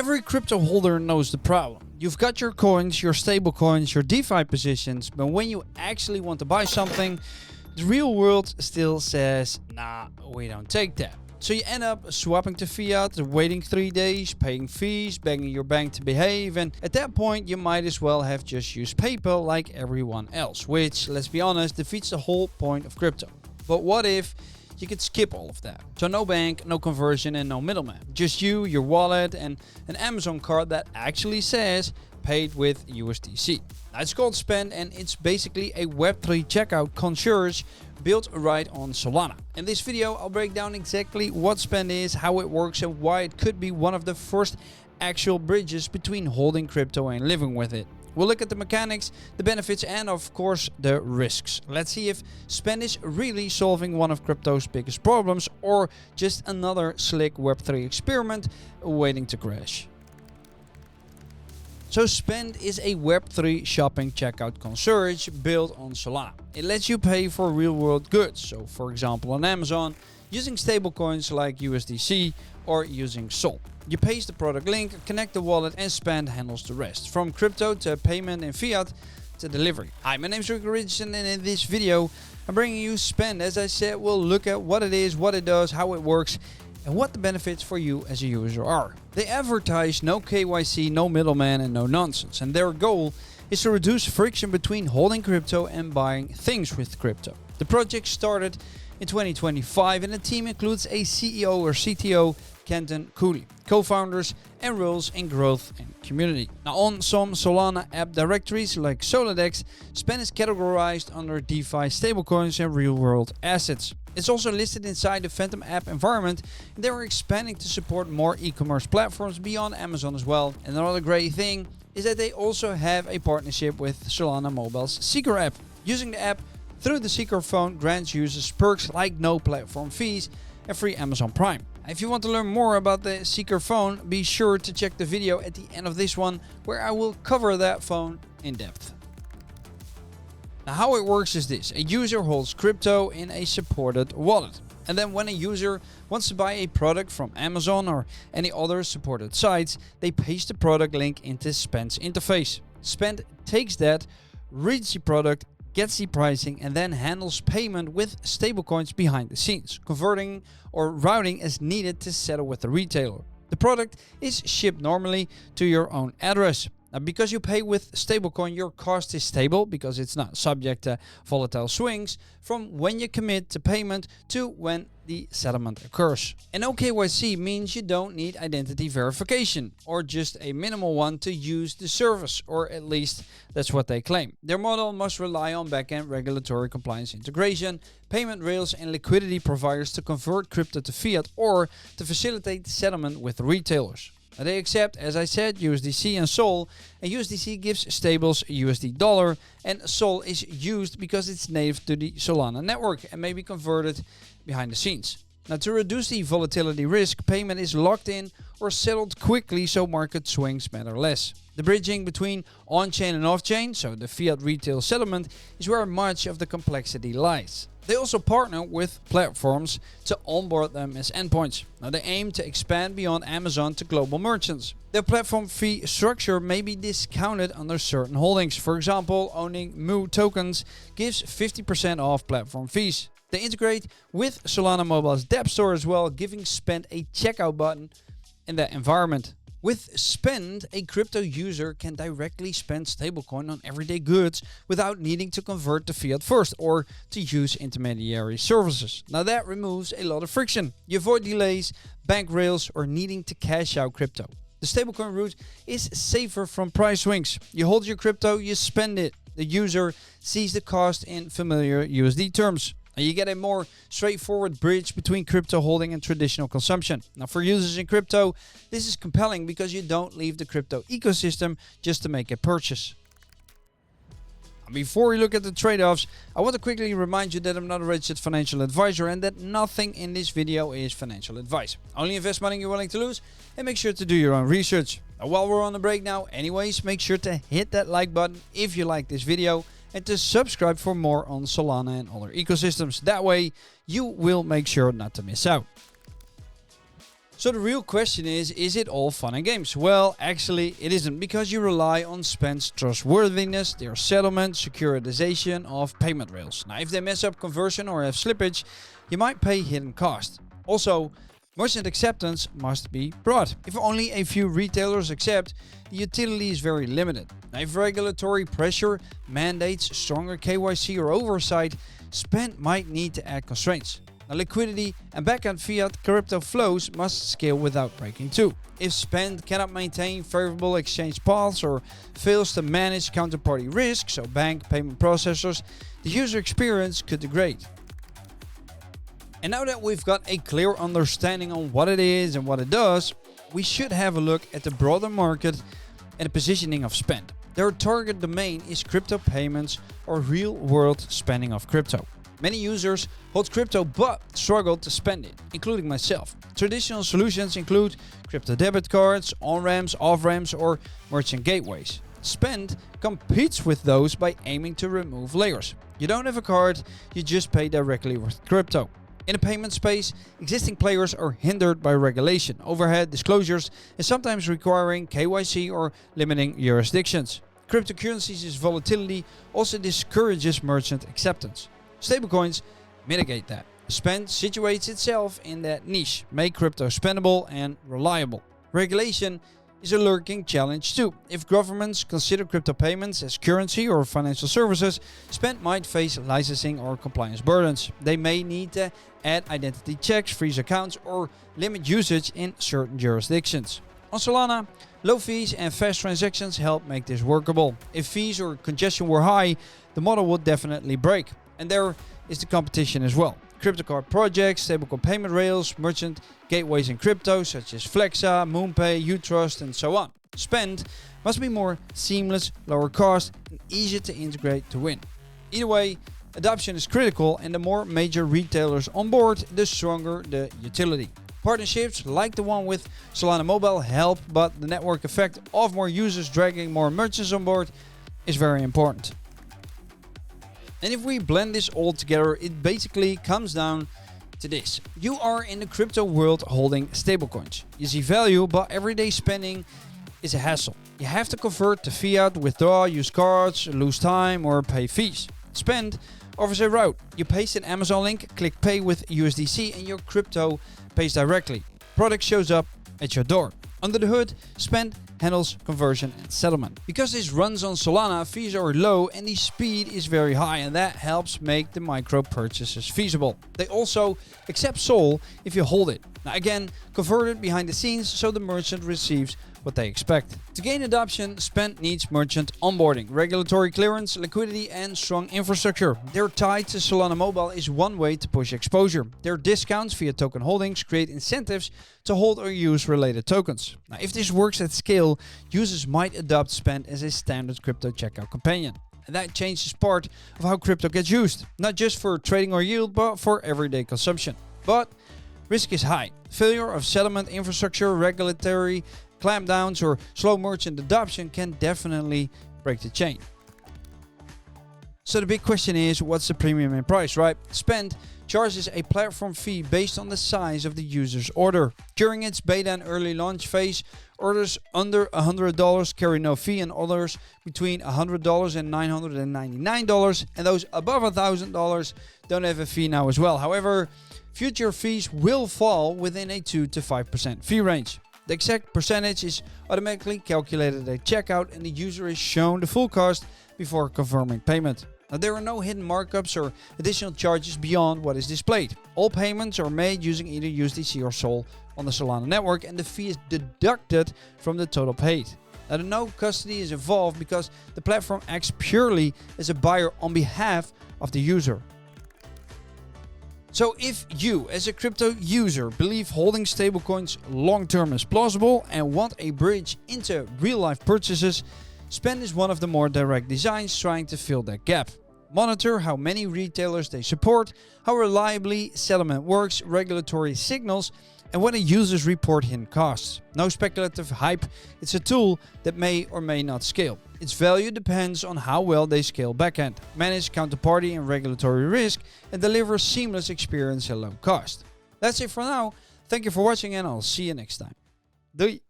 Every crypto holder knows the problem. You've got your coins, your stable coins, your DeFi positions, but when you actually want to buy something, the real world still says, nah, we don't take that. So you end up swapping to fiat, waiting 3 days, paying fees, begging your bank to behave, and at that point you might as well have just used PayPal like everyone else, which, let's be honest, defeats the whole point of crypto. But what if you could skip all of that? So no bank, no conversion, and no middleman. Just you, your wallet, and an Amazon card that actually says paid with USDC. Now it's called Spend, and it's basically a Web3 checkout concierge built right on Solana. In this video, I'll break down exactly what Spend is, how it works, and why it could be one of the first actual bridges between holding crypto and living with it. We'll look at the mechanics, the benefits, and of course the risks. Let's see if Spend is really solving one of crypto's biggest problems or just another slick Web3 experiment waiting to crash. So Spend is a Web3 shopping checkout concierge built on Solana. It lets you pay for real-world goods, so for example on Amazon, using stablecoins like USDC or using Sol. You paste the product link, connect the wallet, and Spend handles the rest, from crypto to payment in fiat to delivery. Hi, my name is Rick Richardson, and in this video I'm bringing you Spend. As I said, we'll look at what it is, what it does, how it works, and what the benefits for you as a user are. They advertise no KYC, no middleman, and no nonsense, and their goal is to reduce friction between holding crypto and buying things with crypto. The project started in 2025, and the team includes a CEO or CTO, Kenton Cooley, co-founders, and roles in growth and community. Now, on some Solana app directories like Soladex, Spend is categorized under DeFi, stablecoins, and real-world assets. It's also listed inside the Phantom app environment, and they are expanding to support more e-commerce platforms beyond Amazon as well. And another great thing is that they also have a partnership with Solana Mobile's Seeker app. Using the app through the Seeker phone grants users perks like no platform fees and free Amazon Prime. If you want to learn more about the Seeker phone, be sure to check the video at the end of this one, where I will cover that phone in depth. Now, how it works is this: a user holds crypto in a supported wallet, and then when a user wants to buy a product from Amazon or any other supported sites, they paste the product link into Spend's interface. Spend takes that, reads the product, gets the pricing, and then handles payment with stablecoins behind the scenes, converting or routing as needed to settle with the retailer. The product is shipped normally to your own address. Now, because you pay with stablecoin, your cost is stable because it's not subject to volatile swings from when you commit to payment to when the settlement occurs. And no KYC means you don't need identity verification, or just a minimal one to use the service, or at least that's what they claim. Their model must rely on backend regulatory compliance integration, payment rails, and liquidity providers to convert crypto to fiat or to facilitate settlement with retailers. Now, they accept, as I said, USDC and Sol, and USDC gives stables USD dollar, and Sol is used because it's native to the Solana network and may be converted behind the scenes. Now, to reduce the volatility risk, payment is locked in or settled quickly so market swings matter less. The bridging between on-chain and off-chain, so the fiat retail settlement, is where much of the complexity lies. They also partner with platforms to onboard them as endpoints. Now, they aim to expand beyond Amazon to global merchants. Their platform fee structure may be discounted under certain holdings. For example, owning Mu tokens gives 50% off platform fees. They integrate with Solana Mobile's Dap Store as well, giving Spend a checkout button in that environment. With Spend, a crypto user can directly spend stablecoin on everyday goods without needing to convert to fiat first or to use intermediary services. Now, that removes a lot of friction. You avoid delays, bank rails, or needing to cash out crypto. The stablecoin route is safer from price swings. You hold your crypto, you spend it. The user sees the cost in familiar USD terms. And you get a more straightforward bridge between crypto holding and traditional consumption. Now, for users in crypto, this is compelling because you don't leave the crypto ecosystem just to make a purchase. Before we look at the trade-offs, I want to quickly remind you that I'm not a registered financial advisor and that nothing in this video is financial advice. Only invest money you're willing to lose, and make sure to do your own research. Now, while we're on the break now, anyways, make sure to hit that like button if you like this video, and to subscribe for more on Solana and other ecosystems. That way, you will make sure not to miss out. So the real question is it all fun and games? Well, actually it isn't, because you rely on Spend's trustworthiness, their settlement, securitization of payment rails. Now if they mess up conversion or have slippage, you might pay hidden cost. Also, merchant acceptance must be broad. If only a few retailers accept, the utility is very limited. Now if regulatory pressure mandates stronger KYC or oversight, Spend might need to add constraints. Now, liquidity and backend fiat crypto flows must scale without breaking too. If Spend cannot maintain favorable exchange paths or fails to manage counterparty risk, so bank, payment processors, the user experience could degrade. And now that we've got a clear understanding on what it is and what it does, we should have a look at the broader market and the positioning of Spend. Their target domain is crypto payments or real-world spending of crypto. Many users hold crypto but struggle to spend it, including myself. Traditional solutions include crypto debit cards, on-ramps, off-ramps, or merchant gateways. Spend competes with those by aiming to remove layers. You don't have a card, you just pay directly with crypto. In the payment space, existing players are hindered by regulation, overhead, disclosures, and sometimes requiring KYC or limiting jurisdictions. Cryptocurrencies' volatility also discourages merchant acceptance. Stablecoins mitigate that. Spend situates itself in that niche, make crypto spendable and reliable. Regulation is a lurking challenge too. If governments consider crypto payments as currency or financial services, Spend might face licensing or compliance burdens. They may need to add identity checks, freeze accounts, or limit usage in certain jurisdictions. On Solana, low fees and fast transactions help make this workable. If fees or congestion were high, the model would definitely break. And there is the competition as well. Crypto card projects, stablecoin payment rails, merchant gateways in crypto such as Flexa, MoonPay, Utrust, and so on. Spend must be more seamless, lower cost, and easier to integrate to win. Either way, adoption is critical, and the more major retailers on board, the stronger the utility. Partnerships like the one with Solana Mobile help, but the network effect of more users dragging more merchants on board is very important. And if we blend this all together, it basically comes down to this. You are in the crypto world holding stablecoins. You see value, but everyday spending is a hassle. You have to convert to fiat, withdraw, use cards, lose time, or pay fees. Spend offers a route. You paste an Amazon link, click pay with USDC, and your crypto pays directly. Product shows up at your door. Under the hood, Spend handles conversion and settlement. Because this runs on Solana, fees are low and the speed is very high, and that helps make the micro purchases feasible. They also accept Sol if you hold it. Now again, converted behind the scenes so the merchant receives what they expect. To gain adoption, Spend needs merchant onboarding, regulatory clearance, liquidity, and strong infrastructure. Their tie to Solana Mobile is one way to push exposure. Their discounts via token holdings create incentives to hold or use related tokens. Now, if this works at scale, users might adopt Spend as a standard crypto checkout companion. And that changes part of how crypto gets used, not just for trading or yield, but for everyday consumption. But risk is high. Failure of settlement infrastructure, regulatory clampdowns, or slow merchant adoption can definitely break the chain. So the big question is, what's the premium in price, right? Spend charges a platform fee based on the size of the user's order. During its beta and early launch phase, orders under $100 carry no fee, and orders between $100 and $999, and those above $1,000 don't have a fee now as well. However, future fees will fall within a 2 to 5% fee range. The exact percentage is automatically calculated at checkout, and the user is shown the full cost before confirming payment. Now, there are no hidden markups or additional charges beyond what is displayed. All payments are made using either USDC or Sol on the Solana network, and the fee is deducted from the total paid. Now, no custody is involved because the platform acts purely as a buyer on behalf of the user. So if you, as a crypto user, believe holding stablecoins long-term is plausible and want a bridge into real-life purchases, Spend is one of the more direct designs trying to fill that gap. Monitor how many retailers they support, how reliably settlement works, regulatory signals, and whether users report hidden costs. No speculative hype, it's a tool that may or may not scale. Its value depends on how well they scale backend, manage counterparty and regulatory risk, and deliver seamless experience at low cost. That's it for now. Thank you for watching and I'll see you next time. Doei!